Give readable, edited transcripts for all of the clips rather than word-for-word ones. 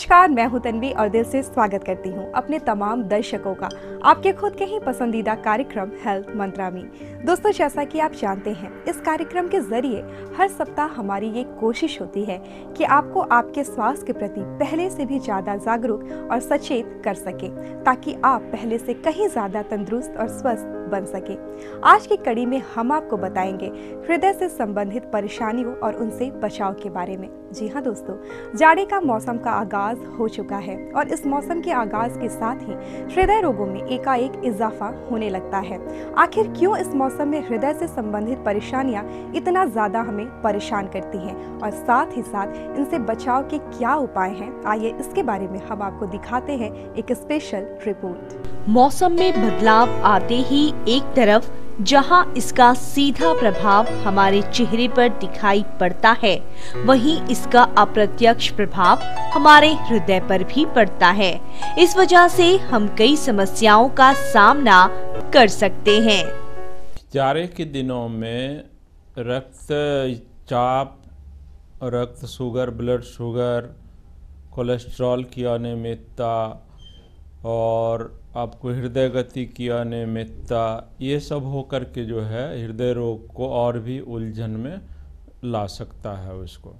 नमस्कार, मैं हूं तन्वी और दिल से स्वागत करती हूं अपने तमाम दर्शकों का आपके खुद के ही पसंदीदा कार्यक्रम हेल्थ मंत्रा में। दोस्तों, जैसा कि आप जानते हैं, इस कार्यक्रम के जरिए हर सप्ताह हमारी ये कोशिश होती है कि आपको आपके स्वास्थ्य के प्रति पहले से भी ज्यादा जागरूक और सचेत कर सके, ताकि आप पहले से कहीं ज्यादा तंदुरुस्त और स्वस्थ बन सके। आज की कड़ी में हम आपको बताएंगे हृदय से संबंधित परेशानियों और उनसे बचाव के बारे में। जी हाँ दोस्तों, जाड़े का मौसम का आगाज हो चुका है और इस मौसम के आगाज के साथ ही हृदय रोगों में एकाएक इजाफा होने लगता है। आखिर क्यों इस मौसम में हृदय से संबंधित परेशानियां इतना ज्यादा हमें परेशान करती हैं और साथ ही साथ इनसे बचाव के क्या उपाय हैं, आइए इसके बारे में हम आपको दिखाते हैं एक स्पेशल रिपोर्ट। मौसम में बदलाव आते ही एक तरफ जहां इसका सीधा प्रभाव हमारे चेहरे पर दिखाई पड़ता है, वहीं इसका अप्रत्यक्ष प्रभाव हमारे हृदय पर भी पड़ता है। इस वजह से हम कई समस्याओं का सामना कर सकते हैं। जाड़े के दिनों में रक्तचाप, रक्त शुगर, ब्लड शुगर, कोलेस्ट्रॉल की अनियमितता और आपको हृदय गति की अनियमितता, ये सब होकर के जो है हृदय रोग को और भी उलझन में ला सकता है उसको।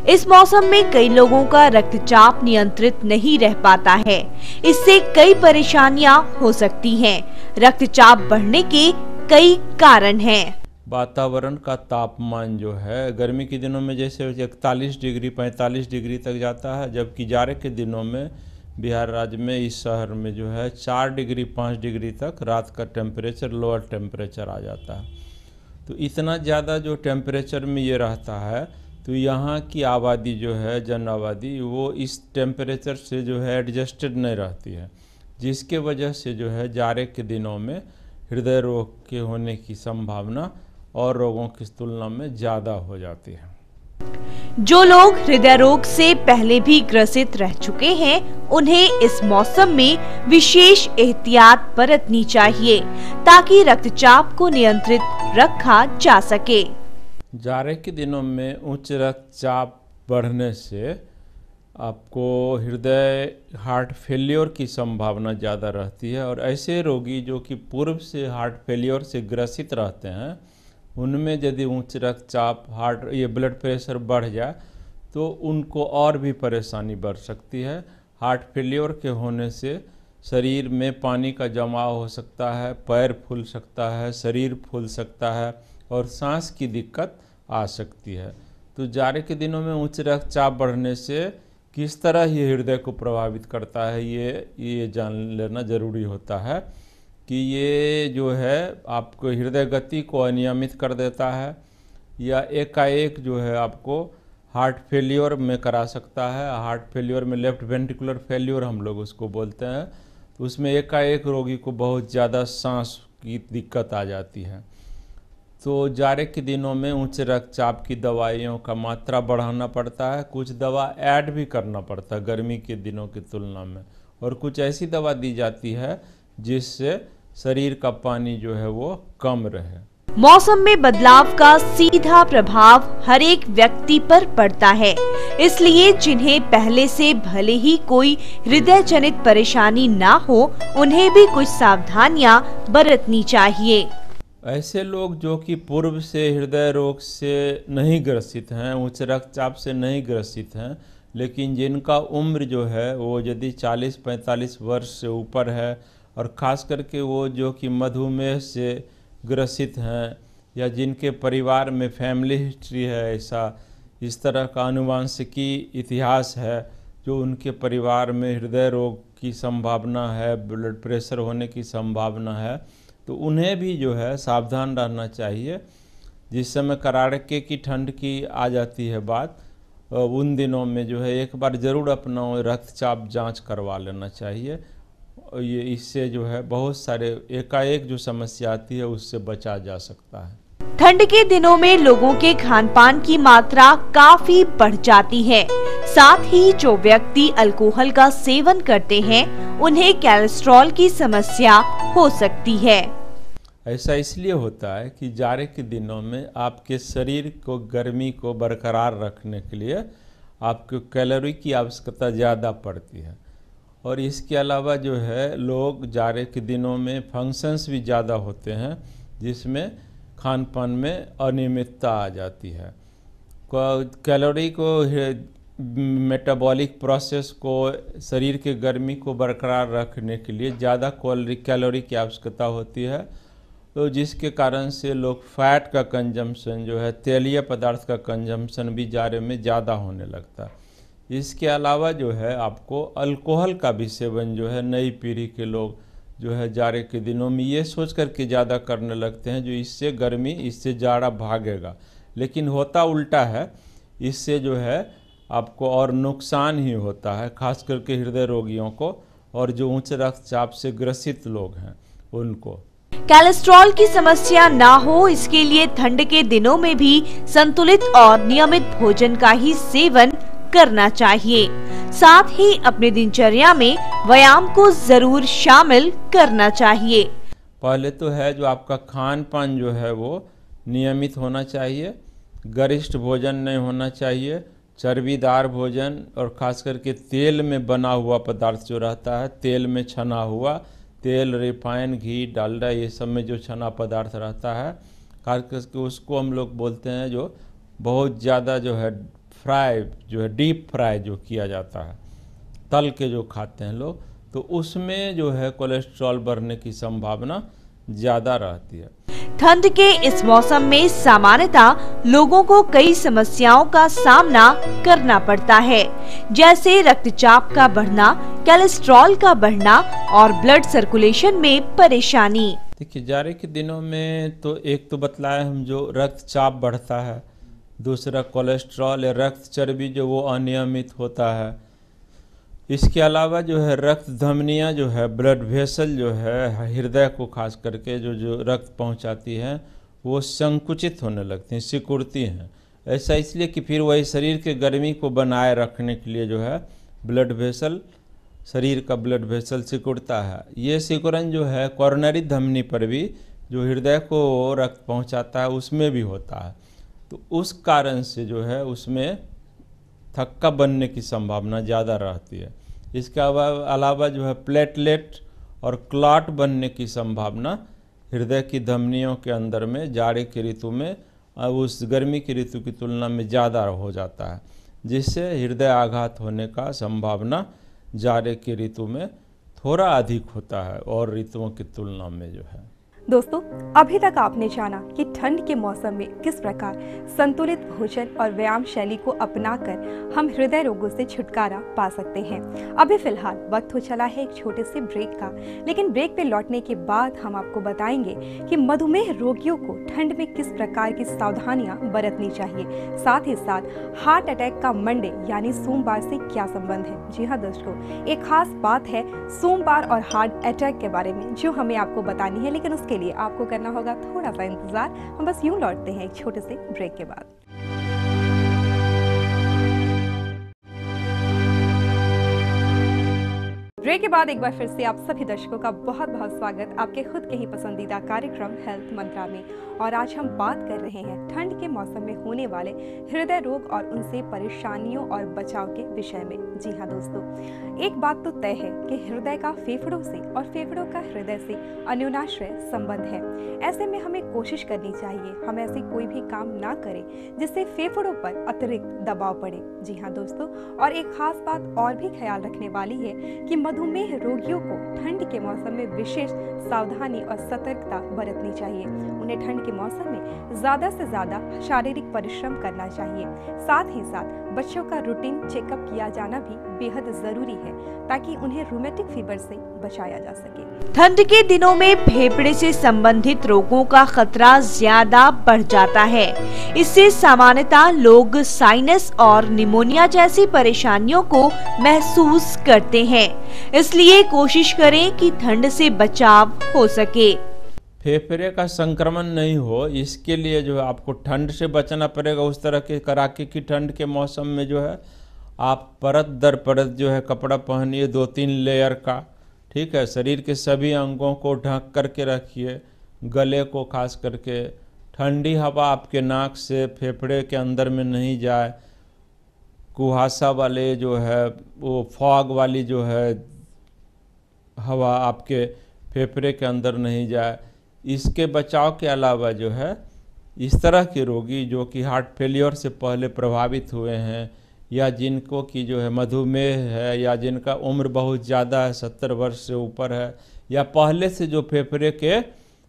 इस मौसम में कई लोगों का रक्तचाप नियंत्रित नहीं रह पाता है। इससे कई परेशानियां हो सकती हैं। रक्तचाप बढ़ने के कई कारण हैं। वातावरण का तापमान जो है गर्मी के दिनों में जैसे 41 डिग्री 45 डिग्री तक जाता है, जबकि जाड़े के दिनों में बिहार राज्य में इस शहर में जो है 4 डिग्री 5 डिग्री तक रात का टेम्परेचर, लोअर टेम्परेचर आ जाता है। तो इतना ज़्यादा जो टेम्परेचर में ये रहता है, तो यहाँ की आबादी जो है, जन आबादी, वो इस टेम्परेचर से जो है एडजस्टेड नहीं रहती है, जिसके वजह से जो है जाड़े के दिनों में हृदय रोग के होने की संभावना और रोगों की तुलना में ज़्यादा हो जाती है। जो लोग हृदय रोग से पहले भी ग्रसित रह चुके हैं, उन्हें इस मौसम में विशेष एहतियात बरतनी चाहिए, ताकि रक्तचाप को नियंत्रित रखा जा सके। जाड़े के दिनों में उच्च रक्तचाप बढ़ने से आपको हृदय हार्ट फेलियर की संभावना ज़्यादा रहती है, और ऐसे रोगी जो कि पूर्व से हार्ट फेलियर से ग्रसित रहते हैं, उनमें यदि उच्च रक्तचाप, ये ब्लड प्रेशर बढ़ जाए तो उनको और भी परेशानी बढ़ सकती है। हार्ट फेलियर के होने से शरीर में पानी का जमाव हो सकता है, पैर फूल सकता है, शरीर फूल सकता है और सांस की दिक्कत आ सकती है। तो जाड़े के दिनों में उच्च रक्तचाप बढ़ने से किस तरह ये हृदय को प्रभावित करता है, ये जान लेना ज़रूरी होता है कि ये जो है आपको हृदय गति को अनियमित कर देता है, या एकाएक जो है आपको हार्ट फेलियर में करा सकता है। हार्ट फेलियर में लेफ्ट वेंट्रिकुलर फेलियर हम लोग उसको बोलते हैं। तो उसमें एकाएक रोगी को बहुत ज़्यादा सांस की दिक्कत आ जाती है। तो जाड़े के दिनों में उच्च रक्तचाप की दवाइयों का मात्रा बढ़ाना पड़ता है, कुछ दवा ऐड भी करना पड़ता है गर्मी के दिनों की तुलना में, और कुछ ऐसी दवा दी जाती है जिससे शरीर का पानी जो है वो कम रहे। मौसम में बदलाव का सीधा प्रभाव हर एक व्यक्ति पर पड़ता है, इसलिए जिन्हें पहले से भले ही कोई हृदय जनित परेशानी ना हो, उन्हें भी कुछ सावधानियां बरतनी चाहिए। ऐसे लोग जो कि पूर्व से हृदय रोग से नहीं ग्रसित हैं, उच्च रक्तचाप से नहीं ग्रसित हैं, लेकिन जिनका उम्र जो है वो यदि 40-45 वर्ष से ऊपर है, और ख़ास करके वो जो कि मधुमेह से ग्रसित हैं, या जिनके परिवार में फैमिली हिस्ट्री है, इस तरह का आनुवंशिकी इतिहास है, जो उनके परिवार में हृदय रोग की संभावना है, ब्लड प्रेशर होने की संभावना है, तो उन्हें भी जो है सावधान रहना चाहिए। जिस समय कड़ाके की ठंड की आ जाती है बात, उन दिनों में जो है एक बार ज़रूर अपना रक्तचाप जांच करवा लेना चाहिए। ये इससे जो है बहुत सारे एकाएक जो समस्या आती है उससे बचा जा सकता है। ठंड के दिनों में लोगों के खान पान की मात्रा काफी बढ़ जाती है। साथ ही जो व्यक्ति अल्कोहल का सेवन करते हैं, उन्हें कोलेस्ट्रॉल की समस्या हो सकती है। ऐसा इसलिए होता है कि जाड़े के दिनों में आपके शरीर को गर्मी को बरकरार रखने के लिए आपको कैलोरी की आवश्यकता ज़्यादा पड़ती है। और इसके अलावा जो है लोग जाड़े के दिनों में फंक्शंस भी ज़्यादा होते हैं, जिसमें खान पान में अनियमितता आ जाती है। कैलोरी को, मेटाबॉलिक प्रोसेस को, शरीर के गर्मी को बरकरार रखने के लिए ज़्यादा कैलोरी की आवश्यकता होती है, तो जिसके कारण से लोग फैट का कंजम्पशन जो है, तेलीय पदार्थ का कंजम्पशन भी जाड़े में ज़्यादा होने लगता है। इसके अलावा जो है आपको अल्कोहल का भी सेवन जो है नई पीढ़ी के लोग जो है जाड़े के दिनों में ये सोच कर के ज़्यादा करने लगते हैं जो इससे गर्मी, इससे जाड़ा भागेगा, लेकिन होता उल्टा है। इससे जो है आपको और नुकसान ही होता है, खास करके हृदय रोगियों को और जो उच्च रक्तचाप से ग्रसित लोग हैं उनको। कोलेस्ट्रॉल की समस्या ना हो, इसके लिए ठंड के दिनों में भी संतुलित और नियमित भोजन का ही सेवन करना चाहिए। साथ ही अपने दिनचर्या में व्यायाम को जरूर शामिल करना चाहिए। पहले तो है जो आपका खान पान जो है वो नियमित होना चाहिए, गरिष्ठ भोजन नहीं होना चाहिए, चर्बीदार भोजन और खास करके तेल में बना हुआ पदार्थ जो रहता है, तेल में छना हुआ, तेल, रिफाइन, घी, डालडा, ये सब में जो छना पदार्थ रहता है, खास करके उसको हम लोग बोलते हैं जो बहुत ज़्यादा जो है फ्राई, जो है डीप फ्राई जो किया जाता है, तल के जो खाते हैं लोग, तो उसमें जो है कोलेस्ट्रॉल बढ़ने की संभावना ज़्यादा रहती है। ठंड के इस मौसम में सामान्यतः लोगों को कई समस्याओं का सामना करना पड़ता है, जैसे रक्तचाप का बढ़ना, कोलेस्ट्रॉल का बढ़ना और ब्लड सर्कुलेशन में परेशानी। देखिए, जाड़े के दिनों में तो एक तो बतलाया हम जो रक्तचाप बढ़ता है, दूसरा कोलेस्ट्रॉल या रक्त चर्बी जो वो अनियमित होता है। इसके अलावा जो है रक्त धमनियाँ जो है, ब्लड वेसल जो है हृदय को खास करके जो रक्त पहुंचाती है, वो संकुचित होने लगती हैं, सिकुड़ती हैं। ऐसा इसलिए कि फिर वही शरीर के गर्मी को बनाए रखने के लिए जो है ब्लड वेसल, शरीर का ब्लड वेसल सिकुड़ता है। ये सिकुड़न जो है कोरोनरी धमनी पर भी जो हृदय को रक्त पहुँचाता है उसमें भी होता है, तो उस कारण से जो है उसमें थक्का बनने की संभावना ज़्यादा रहती है। इसके अलावा जो है प्लेटलेट और क्लॉट बनने की संभावना हृदय की धमनियों के अंदर में जाड़े की ऋतु में उस गर्मी की ऋतु की तुलना में ज़्यादा हो जाता है, जिससे हृदय आघात होने का संभावना जाड़े की ऋतु में थोड़ा अधिक होता है और ऋतुओं की तुलना में जो है। दोस्तों, अभी तक आपने जाना कि ठंड के मौसम में किस प्रकार संतुलित भोजन और व्यायाम शैली को अपनाकर हम हृदय रोगों से छुटकारा पा सकते हैं। अभी फिलहाल वक्त हो चला है एक छोटे से ब्रेक का, लेकिन ब्रेक पे लौटने के बाद हम आपको बताएंगे कि मधुमेह रोगियों को ठंड में किस प्रकार की सावधानियां बरतनी चाहिए, साथ ही साथ हार्ट अटैक का मंडे यानी सोमवार से क्या संबंध है। जी हाँ दोस्तों, एक खास बात है सोमवार और हार्ट अटैक के बारे में जो हमें आपको बतानी है, लेकिन उसके लिए आपको करना होगा थोड़ा सा इंतजार। हम बस यूं लौटते हैं एक छोटे से ब्रेक के बाद। ब्रेक के बाद एक बार फिर से आप सभी दर्शकों का बहुत बहुत स्वागत आपके खुद के ही पसंदीदा कार्यक्रम हेल्थ मंत्रा में। और आज हम बात कर रहे हैं ठंड के मौसम में होने वाले हृदय रोग और उनसे परेशानियों और बचाव के विषय में। जी हाँ दोस्तों, एक बात तो तय है कि हृदय का फेफड़ों से और फेफड़ों का हृदय से अन्योन्याश्रय संबंध है। ऐसे में हमें कोशिश करनी चाहिए हम ऐसे कोई भी काम ना करें जिससे फेफड़ों पर अतिरिक्त दबाव पड़े। जी हाँ दोस्तों, और एक खास बात और भी ख्याल रखने वाली है कि मधुमेह रोगियों को ठंड के मौसम में विशेष सावधानी और सतर्कता बरतनी चाहिए। उन्हें ठंड के मौसम में ज्यादा से ज्यादा शारीरिक परिश्रम करना चाहिए। साथ ही साथ बच्चों का रूटीन चेकअप किया जाना भी बेहद जरूरी है ताकि उन्हें रूमेटिक फीवर से बचाया जा सके। ठंड के दिनों में फेफड़े से संबंधित रोगों का खतरा ज्यादा बढ़ जाता है। इससे सामान्यतः लोग साइनस और निमोनिया जैसी परेशानियों को महसूस करते हैं। इसलिए कोशिश करें कि ठंड से बचाव हो सके। फेफड़े का संक्रमण नहीं हो, इसके लिए जो है आपको ठंड से बचना पड़ेगा। उस तरह के कड़ाके की ठंड के मौसम में जो है आप परत दर परत जो है कपड़ा पहनिए, 2-3 लेयर का, ठीक है। शरीर के सभी अंगों को ढक करके रखिए, गले को खास करके। ठंडी हवा आपके नाक से फेफड़े के अंदर में नहीं जाए। कुहासा वाले जो है वो फॉग वाली जो है हवा आपके फेफड़े के अंदर नहीं जाए, इसके बचाव के अलावा जो है इस तरह के रोगी जो कि हार्ट फेलियर से पहले प्रभावित हुए हैं या जिनको कि जो है मधुमेह है या जिनका उम्र बहुत ज़्यादा है, 70 वर्ष से ऊपर है, या पहले से जो फेफड़े के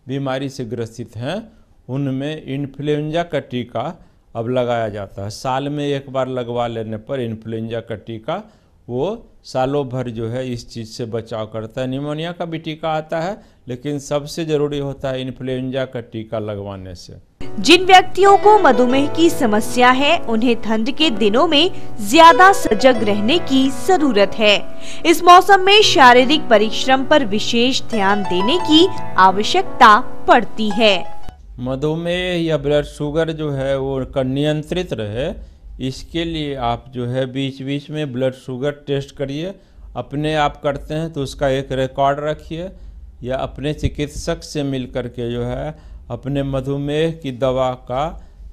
बीमारी से ग्रसित हैं, उनमें इन्फ्लुएंजा का टीका अब लगाया जाता है। साल में एक बार लगवा लेने पर इन्फ्लुएंजा का टीका वो सालों भर जो है इस चीज़ से बचाव करता है। निमोनिया का भी टीका आता है, लेकिन सबसे ज़रूरी होता है इन्फ्लुएंजा का टीका लगवाने से। जिन व्यक्तियों को मधुमेह की समस्या है, उन्हें ठंड के दिनों में ज्यादा सजग रहने की जरूरत है। इस मौसम में शारीरिक परिश्रम पर विशेष ध्यान देने की आवश्यकता पड़ती है। मधुमेह या ब्लड शुगर जो है वो नियंत्रित रहे, इसके लिए आप जो है बीच बीच में ब्लड शुगर टेस्ट करिए। अपने आप करते हैं तो उसका एक रिकॉर्ड रखिए, या अपने चिकित्सक से मिल करके जो है अपने मधुमेह की दवा का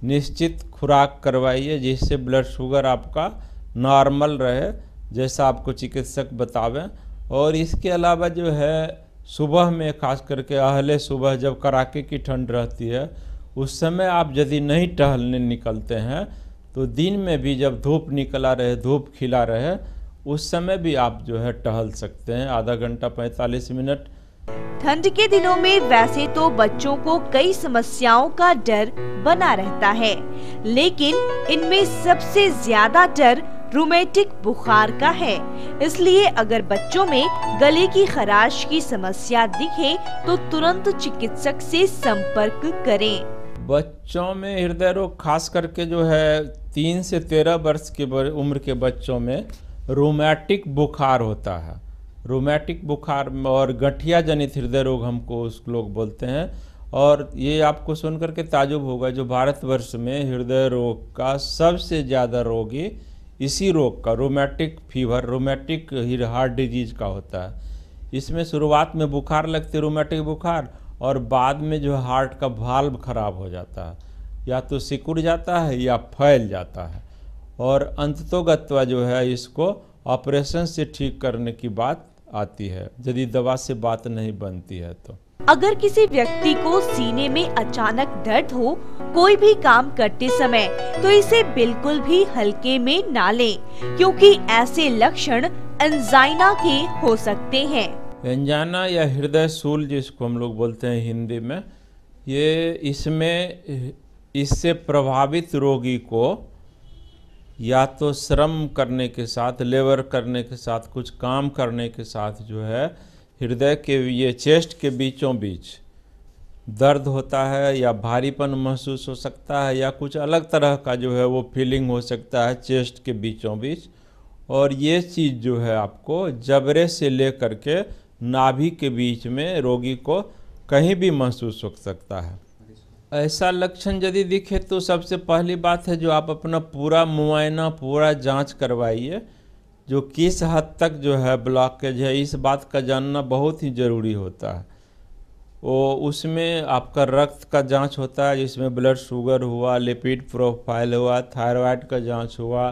निश्चित खुराक करवाइए, जिससे ब्लड शुगर आपका नॉर्मल रहे जैसा आपको चिकित्सक बतावें। और इसके अलावा जो है सुबह में खास करके अहले सुबह जब कड़ाके की ठंड रहती है, उस समय आप यदि नहीं टहलने निकलते हैं तो दिन में भी जब धूप निकला रहे, धूप खिला रहे, उस समय भी आप जो है टहल सकते हैं, आधा घंटा 45 मिनट। ठंड के दिनों में वैसे तो बच्चों को कई समस्याओं का डर बना रहता है, लेकिन इनमें सबसे ज्यादा डर रूमेटिक बुखार का है। इसलिए अगर बच्चों में गले की खराश की समस्या दिखे तो तुरंत चिकित्सक से संपर्क करें। बच्चों में हृदय रोग खास करके जो है 3 से 13 वर्ष की उम्र के बच्चों में रूमेटिक बुखार होता है। रूमेटिक बुखार और गठिया जनित हृदय रोग हमको उस लोग बोलते हैं। और ये आपको सुनकर के ताजुब होगा, जो भारतवर्ष में हृदय रोग का सबसे ज़्यादा रोगी इसी रोग का rheumatic fever, rheumatic heart disease का होता है। इसमें शुरुआत में बुखार लगती है, रूमेटिक बुखार, और बाद में जो हार्ट का वाल्व खराब हो जाता है, या तो सिकुड़ जाता है या फैल जाता है, और अंततोगत्वा जो है इसको ऑपरेशन से ठीक करने की बात आती है, यदि दवा से बात नहीं बनती है तो। अगर किसी व्यक्ति को सीने में अचानक दर्द हो कोई भी काम करते समय, तो इसे बिल्कुल भी हल्के में ना लें, क्योंकि ऐसे लक्षण एंजाइना के हो सकते हैं। एंजाइना या हृदय शूल जिसको हम लोग बोलते हैं हिंदी में, ये इससे प्रभावित रोगी को या तो श्रम करने के साथ, लेबर करने के साथ, कुछ काम करने के साथ जो है हृदय के ये चेस्ट के बीचों बीच दर्द होता है, या भारीपन महसूस हो सकता है, या कुछ अलग तरह का जो है वो फीलिंग हो सकता है चेस्ट के बीचों बीच। और ये चीज़ जो है आपको जबड़े से लेकर के नाभि के बीच में रोगी को कहीं भी महसूस हो सकता है। ऐसा लक्षण यदि दिखे तो सबसे पहली बात है जो आप अपना पूरा मुआयना, पूरा जांच करवाइए, जो किस हद तक जो है ब्लॉकेज है, इस बात का जानना बहुत ही ज़रूरी होता है। वो उसमें आपका रक्त का जांच होता है, जिसमें ब्लड शुगर हुआ, लिपिड प्रोफाइल हुआ, थायराइड का जांच हुआ,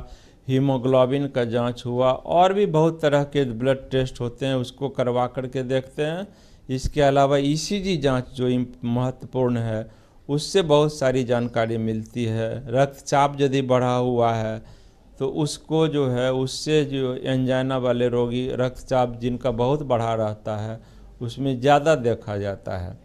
हीमोग्लोबिन का जांच हुआ, और भी बहुत तरह के ब्लड टेस्ट होते हैं, उसको करवा करके देखते हैं। इसके अलावा ईसीजी जांच जो महत्वपूर्ण है, उससे बहुत सारी जानकारी मिलती है। रक्तचाप यदि बढ़ा हुआ है तो उसको जो है, उससे जो एंजाइना वाले रोगी रक्तचाप जिनका बहुत बढ़ा रहता है उसमें ज़्यादा देखा जाता है।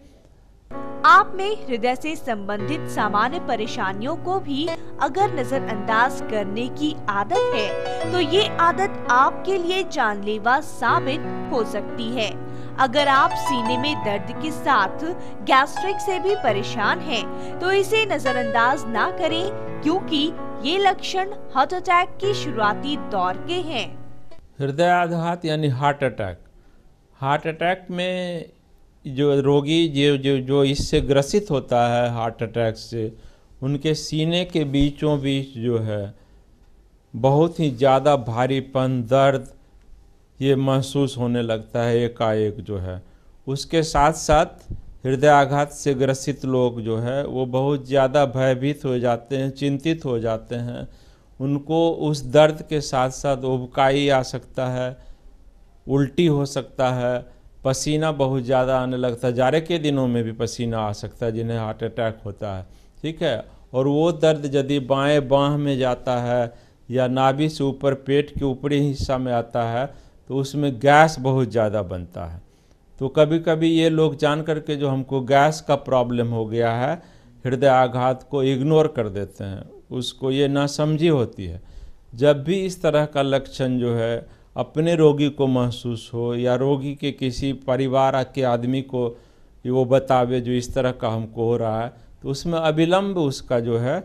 आप में हृदय से संबंधित सामान्य परेशानियों को भी अगर नजरअंदाज करने की आदत है, तो ये आदत आपके लिए जानलेवा साबित हो सकती है। अगर आप सीने में दर्द के साथ गैस्ट्रिक से भी परेशान हैं, तो इसे नजरअंदाज ना करें, क्योंकि ये लक्षण हार्ट अटैक के शुरुआती दौर के हैं। हृदयाघात यानी हार्ट अटैक। हार्ट अटैक में जो रोगी जो इससे ग्रसित होता है हार्ट अटैक से, उनके सीने के बीचों बीच जो है बहुत ही ज़्यादा भारीपन, दर्द ये महसूस होने लगता है एकाएक जो है। उसके साथ साथ हृदयाघात से ग्रसित लोग जो है वो बहुत ज़्यादा भयभीत हो जाते हैं, चिंतित हो जाते हैं, उनको उस दर्द के साथ साथ उबकाई आ सकता है, उल्टी हो सकता है, पसीना बहुत ज़्यादा आने लगता है। जाड़े के दिनों में भी पसीना आ सकता है जिन्हें हार्ट अटैक होता है, ठीक है। और वो दर्द यदि बाएं बांह में जाता है या नाभि से ऊपर पेट के ऊपरी हिस्सा में आता है तो उसमें गैस बहुत ज़्यादा बनता है। तो कभी कभी ये लोग जान करके जो हमको गैस का प्रॉब्लम हो गया है, हृदय आघात को इग्नोर कर देते हैं, उसको ये नासमझी होती है। जब भी इस तरह का लक्षण जो है अपने रोगी को महसूस हो या रोगी के किसी परिवार के आदमी को वो बतावे जो इस तरह का हमको हो रहा है, तो उसमें अविलंब उसका जो है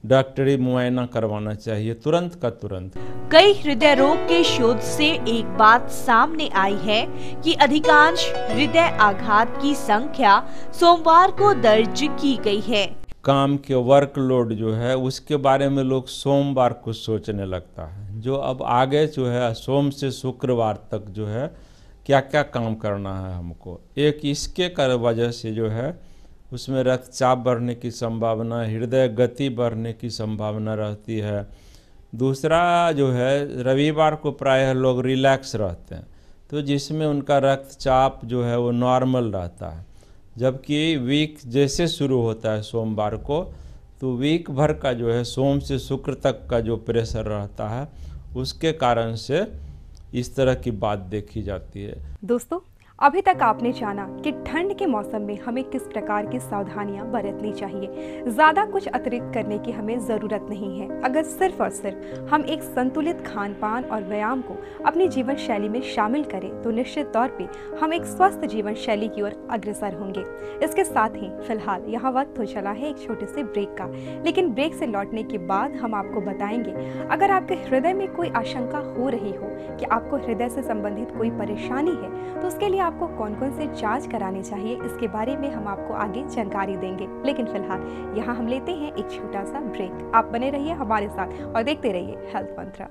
डॉक्टरी मुआयना करवाना चाहिए, तुरंत का तुरंत। कई हृदय रोग के शोध से एक बात सामने आई है कि अधिकांश हृदय आघात की संख्या सोमवार को दर्ज की गई है। काम के वर्कलोड जो है उसके बारे में लोग सोमवार को सोचने लगता है, जो अब आगे जो है सोम से शुक्रवार तक जो है क्या क्या काम करना है हमको। एक इसके वजह से जो है उसमें रक्तचाप बढ़ने की संभावना, हृदय गति बढ़ने की संभावना रहती है। दूसरा जो है रविवार को प्रायः लोग रिलैक्स रहते हैं, तो जिसमें उनका रक्तचाप जो है वो नॉर्मल रहता है। जबकि वीक जैसे शुरू होता है सोमवार को, तो वीक भर का जो है सोम से शुक्र तक का जो प्रेशर रहता है उसके कारण से इस तरह की बात देखी जाती है। दोस्तों, अभी तक आपने जाना कि ठंड के मौसम में हमें किस प्रकार की सावधानियां बरतनी चाहिए। ज़्यादा कुछ अतिरिक्त करने की हमें ज़रूरत नहीं है। अगर सिर्फ और सिर्फ हम एक संतुलित खान पान और व्यायाम को अपनी जीवन शैली में शामिल करें तो निश्चित तौर पे हम एक स्वस्थ जीवन शैली की ओर अग्रसर होंगे। इसके साथ ही फिलहाल यहाँ वक्त हो चला है एक छोटे से ब्रेक का, लेकिन ब्रेक से लौटने के बाद हम आपको बताएंगे अगर आपके हृदय में कोई आशंका हो रही हो कि आपको हृदय से संबंधित कोई परेशानी है तो उसके लिए आपको कौन कौन से जांच करानी चाहिए, इसके बारे में हम आपको आगे जानकारी देंगे। लेकिन फिलहाल यहाँ हम लेते हैं एक छोटा सा ब्रेक। आप बने रहिए हमारे साथ और देखते रहिए हेल्थ मंत्रा।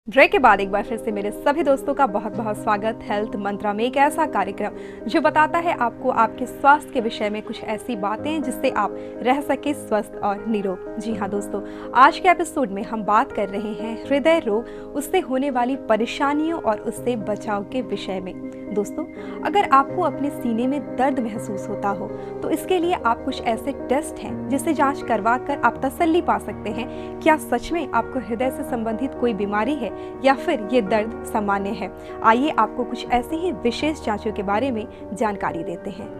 ब्रेक के बाद एक बार फिर से मेरे सभी दोस्तों का बहुत बहुत स्वागत हेल्थ मंत्रा में, एक ऐसा कार्यक्रम जो बताता है आपको आपके स्वास्थ्य के विषय में कुछ ऐसी बातें जिससे आप रह सके स्वस्थ और निरोग। जी हाँ दोस्तों, आज के एपिसोड में हम बात कर रहे हैं हृदय रोग, उससे होने वाली परेशानियों और उससे बचाव के विषय में। दोस्तों, अगर आपको अपने सीने में दर्द महसूस होता हो तो इसके लिए आप कुछ ऐसे टेस्ट हैं जिससे जांच करवा कर आप तसल्ली पा सकते हैं क्या सच में आपको हृदय से संबंधित कोई बीमारी है या फिर ये दर्द सामान्य है। आइए आपको कुछ ऐसे ही विशेष जांचों के बारे में जानकारी देते हैं।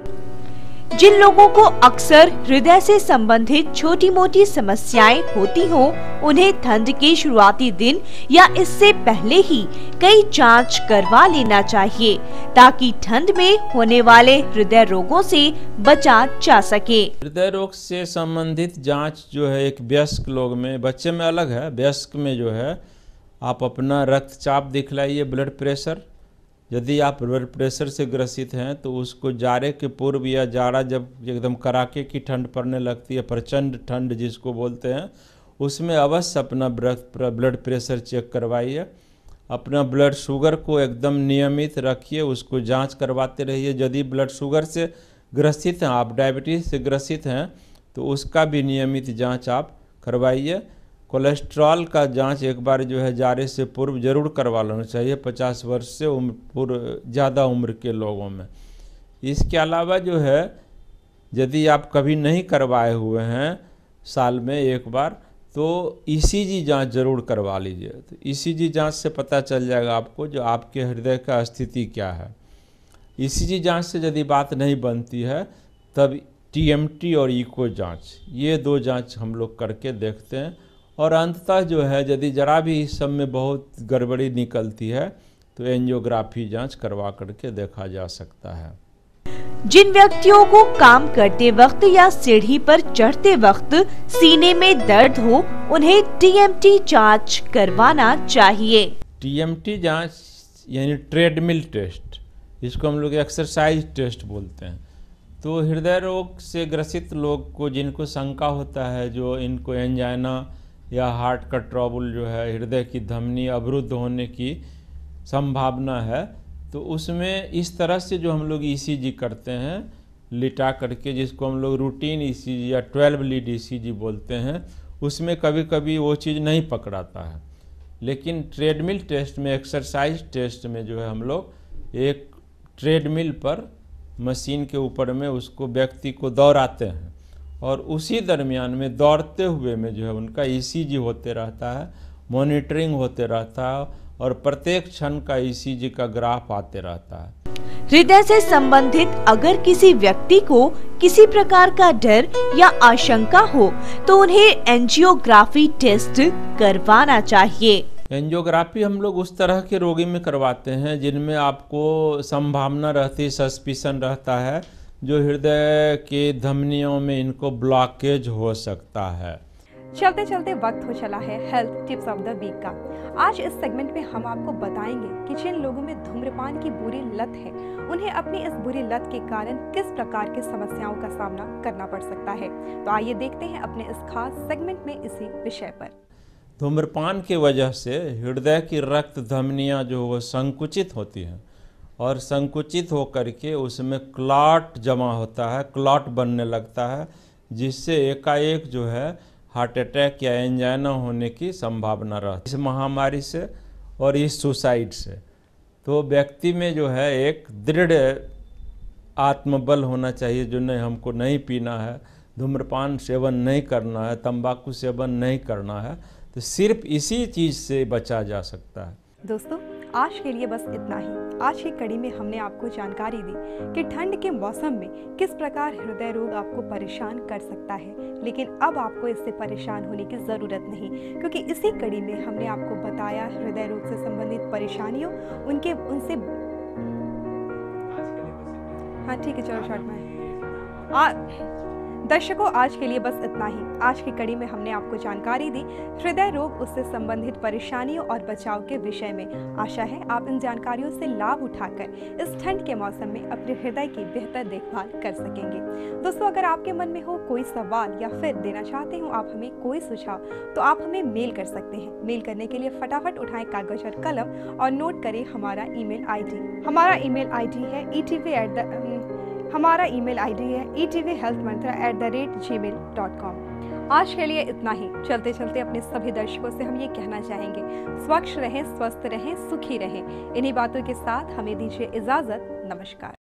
जिन लोगों को अक्सर हृदय से संबंधित छोटी मोटी समस्याएं होती हों, उन्हें ठंड के शुरुआती दिन या इससे पहले ही कई जांच करवा लेना चाहिए ताकि ठंड में होने वाले हृदय रोगों से बचा जा सके। हृदय रोग से संबंधित जांच जो है एक वयस्क लोग में, बच्चे में अलग है, वयस्क में जो है आप अपना रक्तचाप दिखलाइए, ब्लड प्रेशर। यदि आप ब्लड प्रेशर से ग्रसित हैं तो उसको जाड़े के पूर्व या जाड़ा जब एकदम कड़ाके की ठंड पड़ने लगती है, प्रचंड ठंड जिसको बोलते हैं, उसमें अवश्य अपना ब्लड प्रेशर चेक करवाइए। अपना ब्लड शुगर को एकदम नियमित रखिए, उसको जांच करवाते रहिए। यदि ब्लड शुगर से ग्रसित हैं, आप डायबिटीज़ से ग्रसित हैं, तो उसका भी नियमित जाँच आप करवाइए। कोलेस्ट्रॉल का जांच एक बार जो है जाड़े से पूर्व जरूर करवा लेना चाहिए 50 वर्ष से ज़्यादा उम्र के लोगों में। इसके अलावा जो है यदि आप कभी नहीं करवाए हुए हैं साल में एक बार, तो ईसीजी जांच जरूर करवा लीजिए। तो ईसीजी जांच से पता चल जाएगा आपको जो आपके हृदय का स्थिति क्या है। ईसीजी जांच से यदि बात नहीं बनती है तब टीएमटी और इको जांच, ये दो जांच हम लोग करके देखते हैं। और अंततः जो है यदि जरा भी इस सब में बहुत गड़बड़ी निकलती है तो एंजियोग्राफी जांच करवा करके देखा जा सकता है। जिन व्यक्तियों को काम करते वक्त या सीढ़ी पर चढ़ते वक्त सीने में दर्द हो, उन्हें टीएमटी जांच करवाना चाहिए। टीएमटी जांच यानी ट्रेडमिल टेस्ट, इसको हम लोग एक्सरसाइज टेस्ट बोलते हैं। तो हृदय रोग से ग्रसित लोग को जिनको शंका होता है, जो इनको एंजाइना या हार्ट का ट्रबल जो है, हृदय की धमनी अवरुद्ध होने की संभावना है, तो उसमें इस तरह से जो हम लोग ईसीजी करते हैं लिटा करके, जिसको हम लोग रूटीन ईसीजी या 12 लीड ईसीजी बोलते हैं, उसमें कभी कभी वो चीज़ नहीं पकड़ाता है। लेकिन ट्रेडमिल टेस्ट में, एक्सरसाइज टेस्ट में जो है हम लोग एक ट्रेडमिल पर मशीन के ऊपर में उसको व्यक्ति को दौड़ाते हैं और उसी दरमियान में दौड़ते हुए में जो है उनका ईसीजी होते रहता है, मॉनिटरिंग होते रहता है और प्रत्येक क्षण का ईसीजी का ग्राफ आते रहता है। हृदय से संबंधित अगर किसी व्यक्ति को किसी प्रकार का डर या आशंका हो तो उन्हें एंजियोग्राफी टेस्ट करवाना चाहिए। एंजियोग्राफी हम लोग उस तरह के रोगी में करवाते हैं जिनमें आपको संभावना रहती, सस्पिशन रहता है जो हृदय के धमनियों में इनको ब्लॉकेज हो सकता है। चलते चलते वक्त हो चला है health tips of the week का। आज इस सेगमेंट में हम आपको बताएंगे कि जिन लोगों में धूम्रपान की बुरी लत है उन्हें अपनी इस बुरी लत के कारण किस प्रकार की समस्याओं का सामना करना पड़ सकता है। तो आइए देखते हैं अपने इस खास सेगमेंट में इसी विषय पर। धूम्रपान की वजह से हृदय की रक्त धमनियाँ जो वो संकुचित होती हैं और संकुचित होकर के उसमें क्लॉट जमा होता है, क्लॉट बनने लगता है, जिससे एकाएक जो है हार्ट अटैक या एंजाइना होने की संभावना रहती है। इस महामारी से और इस सुसाइड से तो व्यक्ति में जो है एक दृढ़ आत्मबल होना चाहिए, जो नहीं, हमको नहीं पीना है, धूम्रपान सेवन नहीं करना है, तंबाकू सेवन नहीं करना है, तो सिर्फ इसी चीज़ से बचा जा सकता है। दोस्तों, आज के लिए बस इतना ही। आज की कड़ी में हमने आपको जानकारी दी कि ठंड के मौसम में किस प्रकार हृदय रोग आपको परेशान कर सकता है, लेकिन अब आपको इससे परेशान होने की ज़रूरत नहीं, क्योंकि इसी कड़ी में हमने आपको बताया हृदय रोग से संबंधित परेशानियों, उनसे हाँ ठीक है, चलो शॉर्ट में। दर्शकों, आज के लिए बस इतना ही। आज की कड़ी में हमने आपको जानकारी दी हृदय रोग, उससे संबंधित परेशानियों और बचाव के विषय में। आशा है आप इन जानकारियों से लाभ उठाकर इस ठंड के मौसम में अपने हृदय की बेहतर देखभाल कर सकेंगे। दोस्तों, अगर आपके मन में हो कोई सवाल या फिर देना चाहते हो आप हमें कोई सुझाव, तो आप हमें मेल कर सकते हैं। मेल करने के लिए फटाफट उठाएं कागज और कलम और नोट करें हमारा ईमेल आईडी। हमारा ईमेल आईडी है etvhealthmantra@gmail.com। आज के लिए इतना ही। चलते चलते अपने सभी दर्शकों से हम ये कहना चाहेंगे, स्वच्छ रहें, स्वस्थ रहें, सुखी रहें। इन्हीं बातों के साथ हमें दीजिए इजाजत। नमस्कार।